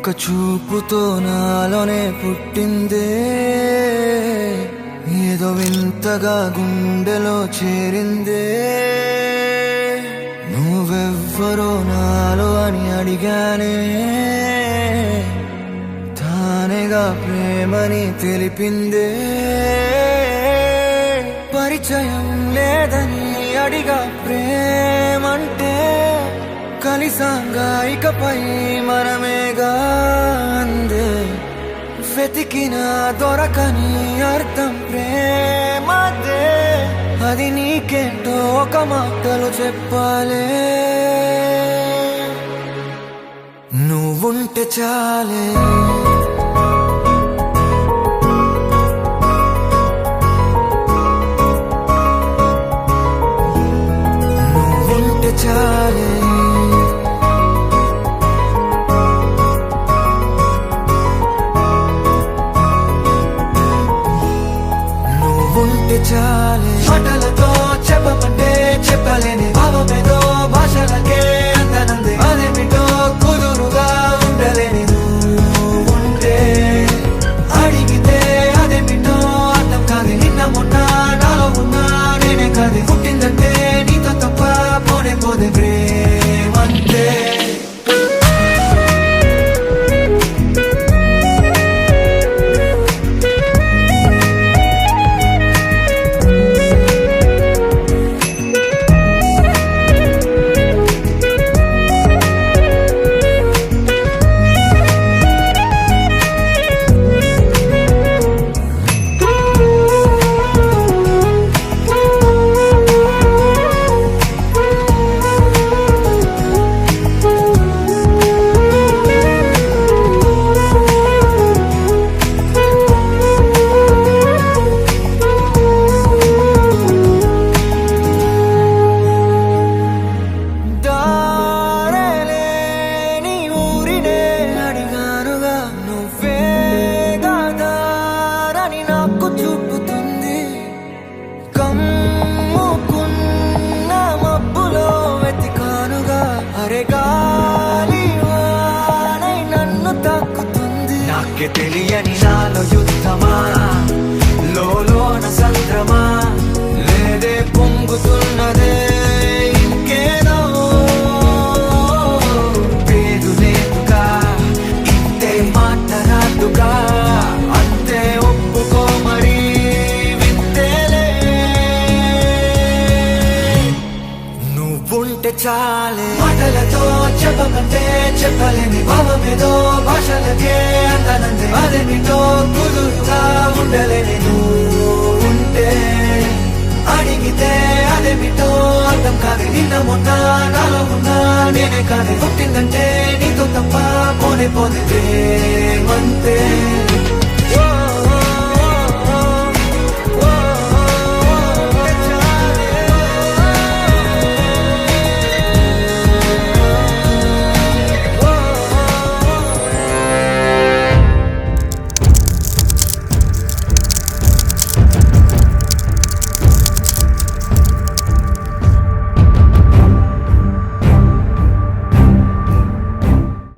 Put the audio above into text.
ఒక చూపుతో నాలోనే పుట్టిందే, ఏదో వింతగా గుండెలో చేరిందే. నువ్వెవ్వరో నాలో అని అడిగానే, తానేగా ప్రేమని తెలిపిందే. పరిచయం లేదని అడిగా ప్రేమంటే, కలిసాంగా ఇకపై మనమేగా అందే. వెతికిన దొరకని అర్థం ప్రేమదే, అది నీకేంటో ఒక మాటలో చెప్పాలే. నువ్వుంటే చాలే, నువ్వుంటే చాలే. నువ్వుంటే చాలే, మాటలతో చెప్పమంటే చెప్పలేని భావమేదో భాషలకే అందనందే. అదేమిటో కుదురుగా ఉండలేని నువ్వుంటే, అడిగితే అదేమిటో అర్థం కాదు. నిన్న మొన్న నాలో ఉన్నా నేనే కాదు. పుట్టిందంటే నీతో తప్ప పోనే పోదే ప్రేమంటే. నాకే తెలియని నాలో యుద్ధమా, లోన సంద్రమా, లేదే పొంగుతున్నదే ఇంకేదో. పేరు లేదుగా, ఇంతే మాట్లాడుగా, అంతే ఒప్పుకో మరి వింతేలే. నువ్వుంటే చాలే, మాటలతో చెప్పమంటే చెప్పలేని భావమేదో భాషలకే అందనందే. అదేమిటో కుదురుగా ఉండలేని నువ్వుంటే, అడిగితే అదేమిటో అర్థం కాదు. నిన్న మొన్న నాలో ఉన్నా నేనే కాదు. పుట్టిందంటే నీతో తప్ప పోనే పోదే ప్రేమ.